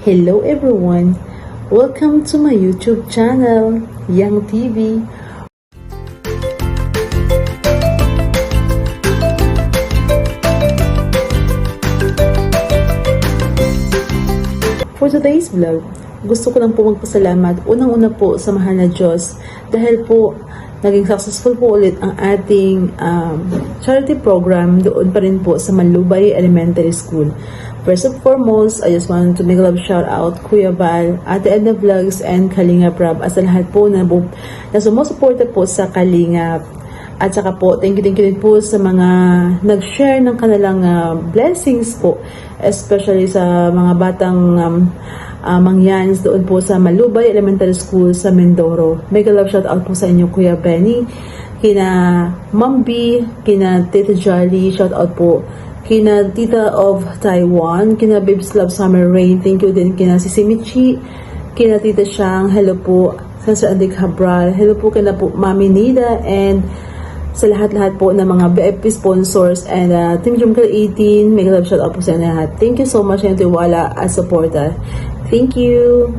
Hello everyone! Welcome to my YouTube channel, Yang TV. For today's vlog, gusto ko lang po magpasalamat unang-una po sa mahal na Diyos dahil po naging successful po ulit ang ating charity program doon pa rin po sa Manlubay Elementary School. First and foremost, I just want to make a love shout out Kuya Val, Ate Edna Vlogs, and Kalingap Rab as lahat po na sumusuporta po sa Kalingap. At saka po, thank you din po sa mga nag-share ng kanilang blessings po, especially sa mga batang mangyans doon po sa Malubay Elementary School sa Mindoro. Mega love shout out po sa inyo Kuya Benny, kina Ma'am B, kina Tita Jolly, shout out po kina Tita of Taiwan, kina Babes Love Summer Rain, thank you din kina Sisi Michi, kina Tita Shang, hello po sa Sir Andy Cabral, hello po kina po Mami Nida, and sa lahat-lahat po ng mga BFP sponsors and Team Jumkel 18, mega love shout out po sa lahat. Thank you so much and tiwala at supporter. Thank you!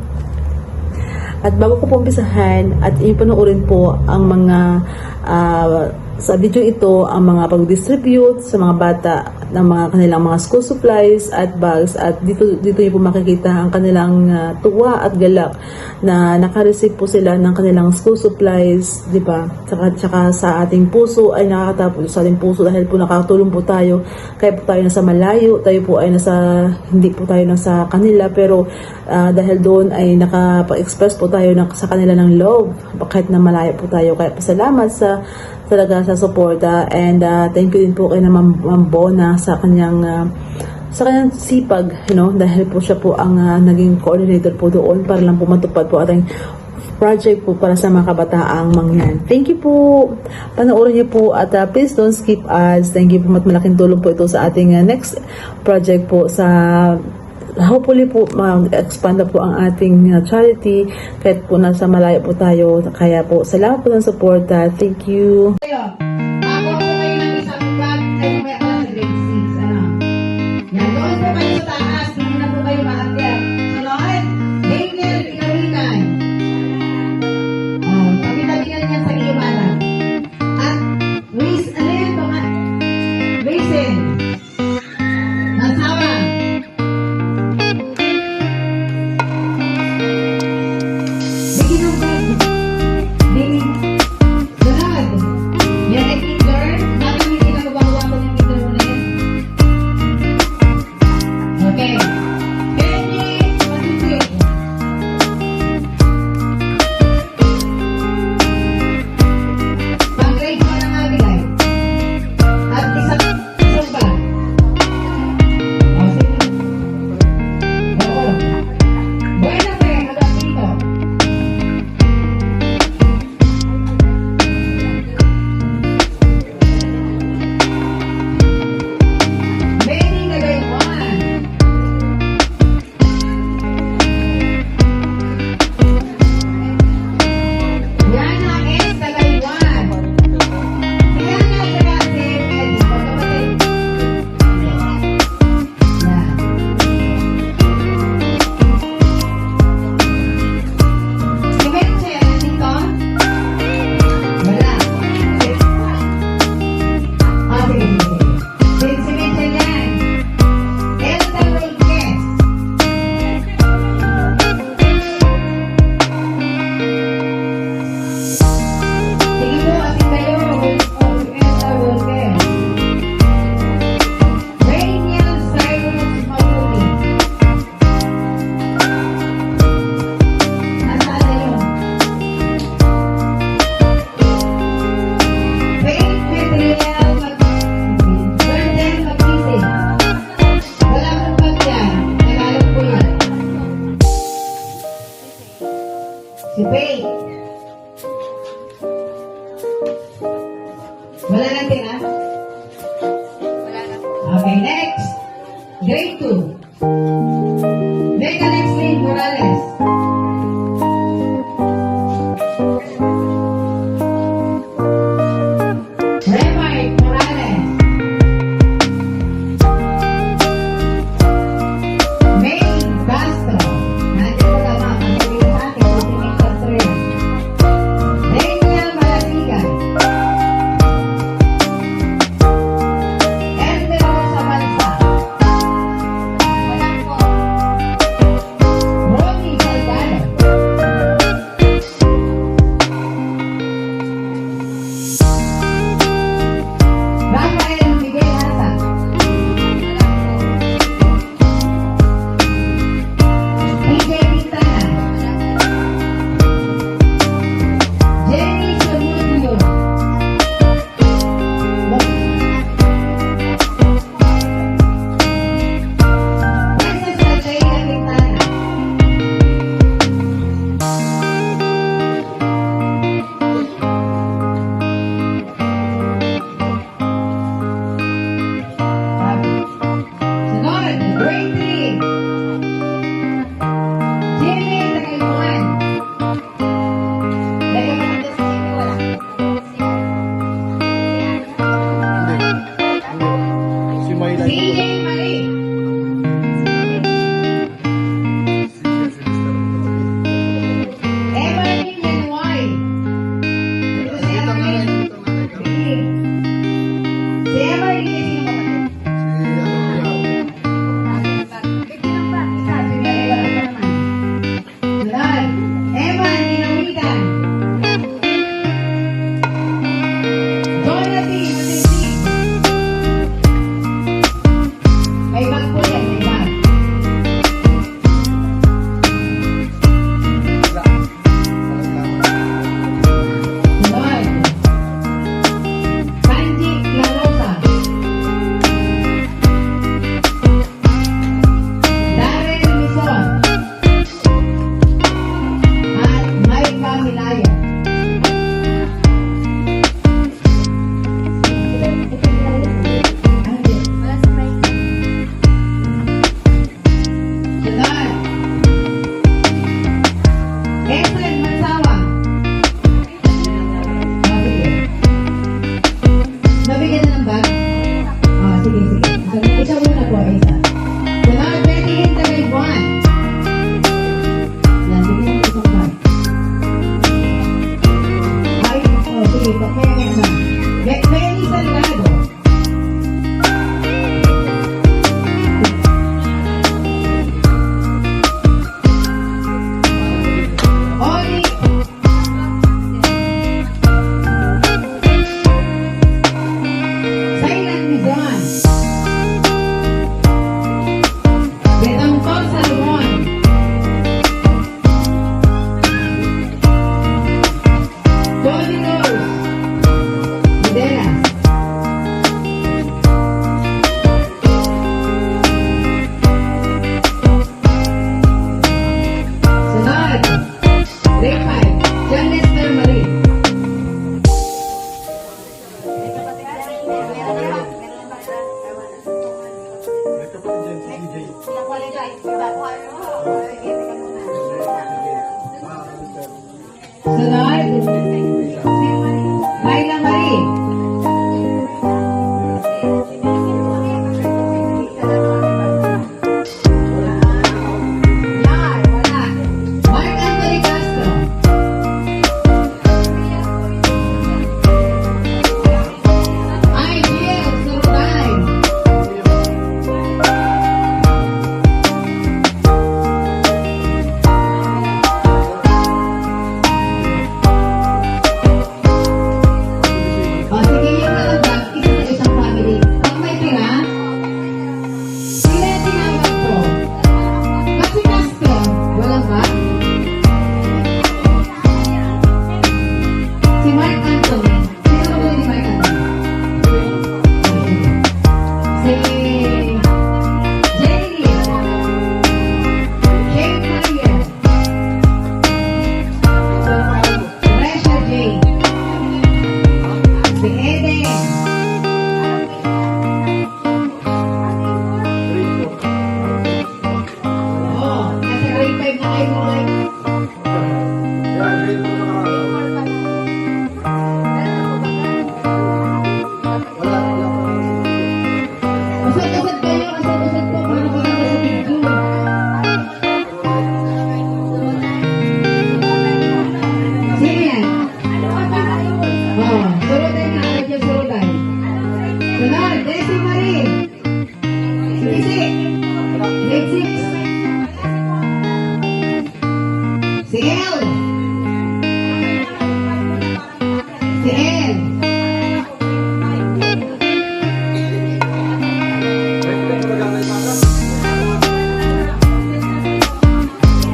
At bago ko po umpisahan at ipanoorin po ang mga sa video ito, ang mga pag-distribute sa mga bata ng mga kanilang mga school supplies at bags, at dito niyo po makikita ang kanilang tuwa at galak na naka-receive po sila ng kanilang school supplies, di ba? Tsaka sa ating puso ay nakakatapos sa ating puso dahil po nakatulong po tayo, kaya po tayo nasa malayo, tayo po ay hindi po tayo nasa kanila, pero dahil doon ay nakapa-express po tayo sa kanila ng love kahit na malayo po tayo. Kaya pasalamat talaga sa suporta, and thank you din po kay Ma'am Bona sa kanyang sipag, dahil po siya po ang naging coordinator po doon para lang po matupad po ating project po para sa mga kabataang mangyan. Thank you po. Panoorin niyo po at please don't skip ads. Thank you po, malaking tulong po ito sa ating next project po sa hopefully po ma-expand na po ang ating charity kahit po nasa malayo po tayo. Kaya po salamat po ng suporta. Thank you. Ako po kayo ng isang bag ay may alas grade 6. Yan, doon po kayo sa taas. Hindi na po kayo maakyat. Sunod, Daniel Inarinan. Tabi-tabihan niya sa iyo, madam. At Raisin. Nasawa. Si Faye. Wala lang tira? Wala na po. Okay, next. Grade 2. Mega Leslie Morales. Remart Morales. May Castro. Sunod. Myla Marie. Wala. Mark Anthony Castro. Ideal Surutay. O, sige yung nalagdag, isa sa isang family. Pag may tira, sila yung tinawag ko. Kasi Castro, walang ba? Si Mark Anthony. Sino ba ni Mark Anthony? Si Jenny. Kate Maria. Resha J. Si Eden. Oh, nasa grade 5 na kayo mga usad-usad kayo, usad-usad po para makita sa video. Sino yan? Oh, surutan na, agad yung surutan. Sunod, Desi Marie. Si grade 6. Si El. Si El.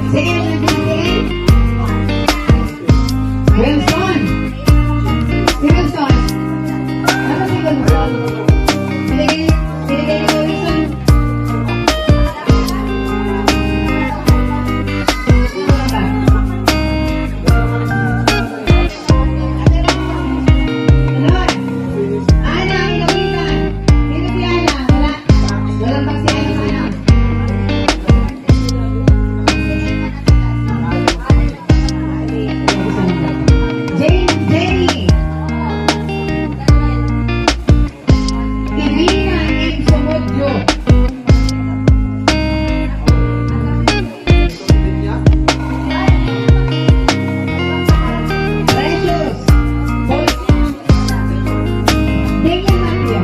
Si El na din. Wilson. Si Wilson. Ano si Wilson? Pinigay ni Wilson. Sunod. Ana, Ilawitan. Sino si Ana? Wala. Walang pagsiyan sa Ana. Jane, Jenny. Divina and Sumudyo. Precious. Damian Matthew.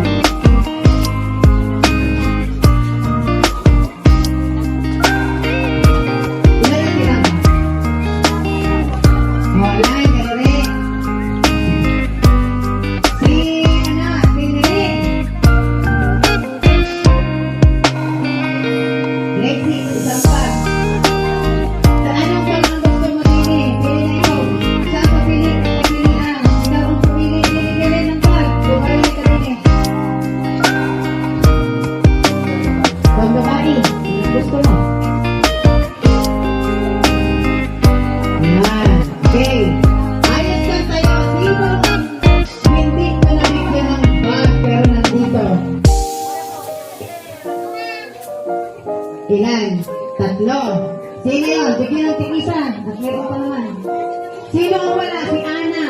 Ilan lang sila? Wala, Nere. Si, si Nere. Lexi, isang pa. Sa anong pag ang gusto mo din eh? Pili na ikaw. Saan ka pili? Pili na. Ikaw ang pumili. Pili ka rin ng pag. Bumalik ka rin eh. Pag babae, anong gusto mo? Yan. Okay. Ayos ka tayo. Sino hindi ka nabigyan ng bag pero nandito? Ilan? Tatlo. Sino yun? Bigyan ng tig-isa. At meron pa naman. Sino ang wala? Si Ana.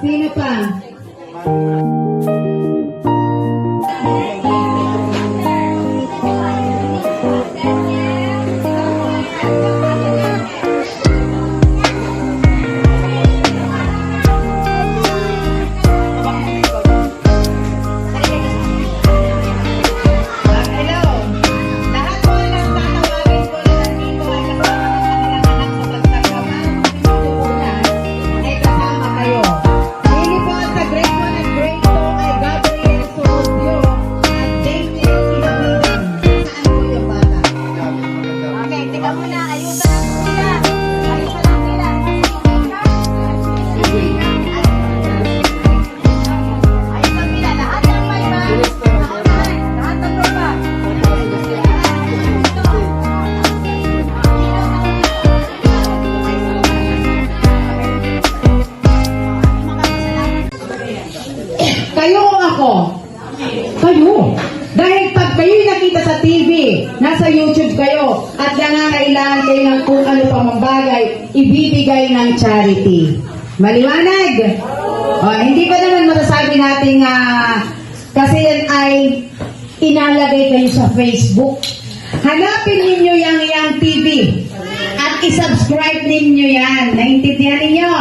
Sino pa? Hello. Lahat po ng tatawagin ko na nandito ay kasama ng kanilang anak sa pagtagama. Ay kasama kayo. Hindi po sa grade 1 at grade 2 ay kayo at nangangailangan kayo ng kung ano pa mang bagay, ibibigay ng charity. Maliwanag? O, hindi pa naman masasabi natin kasi yan ay inalagay kayo sa Facebook. Hanapin ninyo yang TV at isubscribe ninyo yan. Naintindihan ninyo?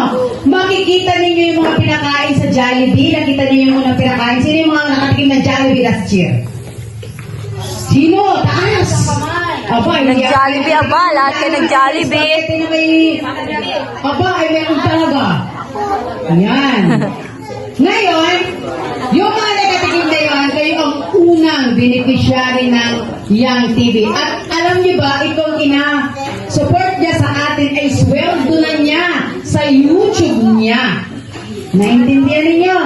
Makikita ninyo yung mga pinakain sa Jollibee. Nakita ninyo yung mga pinakain. Sino yung mga nakatikim ng Jollibee last year? Sino? Taas! Aba, Nag-Jollibee, aba. Lahat kayo nag-Jollibee. Aba, ay meron talaga. Ayan. Ngayon, yung mga nakatikim na yun, kayo ang unang beneficiary ng Young TV. At alam niyo ba, itong support niya sa atin ay sweldo na niya sa YouTube niya. Naintindihan ninyo?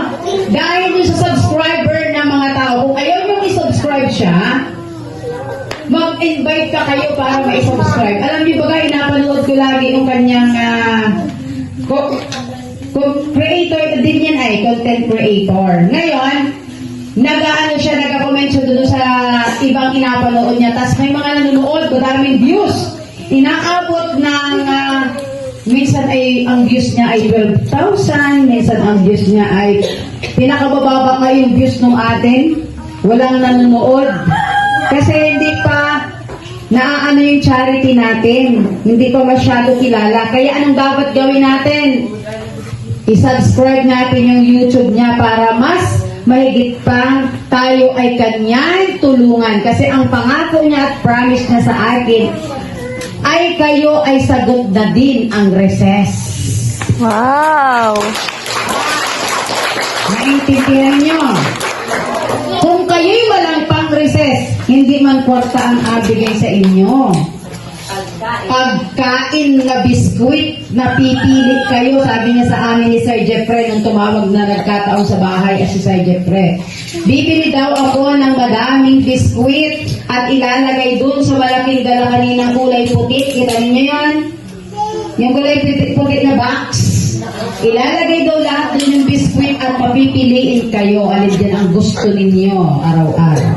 Dahil yung sa subscriber ng mga tao, kung ayaw nyo i-subscribe siya, mag-invite ka kayo para ma-subscribe. Alam niyo ba, inapanood ko lagi yung kanyang creator din yan ay content creator. Ngayon, nag-comment siya doon sa ibang inapanood niya. Tapos may mga nanonood, daming views. Inaabot ng minsan ay ang views niya ay 12,000, minsan ang views niya ay pinakabababa nga yung views nung atin. Walang nanonood. Kasi hindi pa naaano yung charity natin. Hindi pa masyado kilala. Kaya anong dapat gawin natin? I-subscribe natin yung YouTube niya para mas mahigit pang tayo ay kanyang tulungan. Kasi ang pangako niya at promise niya sa akin ay kayo ay sagot na din ang recess. Wow! Naintindihan niyo? Kung kayo'y walang pang-recess, hindi man kwarta ang abigay sa inyo. Pagkain na biskuit na pipili kayo, sabi niya sa amin ni Sir Jeffrey nung tumawag na nagkataon sa bahay si Sir Jeffrey. Bibili daw ako ng madaming biskuit at ilalagay dun sa malaking dala kaninang kulay puti. Kita niyo yan? Yung kulay puti na box. Ilalagay daw lahat dun yung biskuit at papipiliin kayo. Alin dyan ang gusto ninyo araw-araw.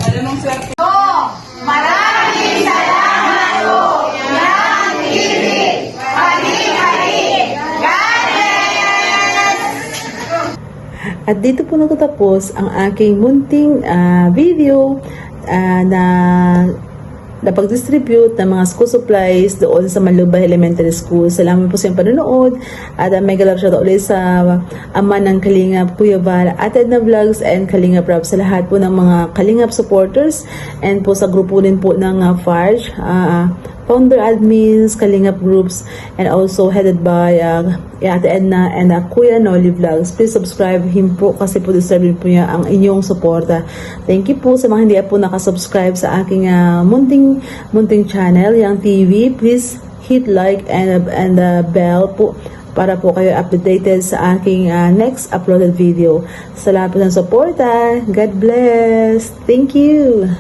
Maraming salamat po. Yang TV. Hali-hali. God bless. At dito po nagtatapos ang aking munting video na pag-distribute ng mga school supplies doon sa Malubay Elementary School. Salamat po sa iyong panonood at may galar siya ulit sa ama ng Kalingap, Kuya Val, Ate Edna Vlogs and Kalingap Rap, sa lahat po ng mga Kalingap supporters and po sa grupo din po ng FARJ, founder admins, Kalingap groups, and also headed by Ate Edna and Kuya Noli Vlogs. Please subscribe him po kasi po deserve po niya ang inyong suporta. Thank you po sa mga hindi po nakasubscribe sa aking munting channel, Yang TV. Please hit like and the bell po para po kayo updated sa aking next uploaded video. Salamat po sa suporta. God bless. Thank you.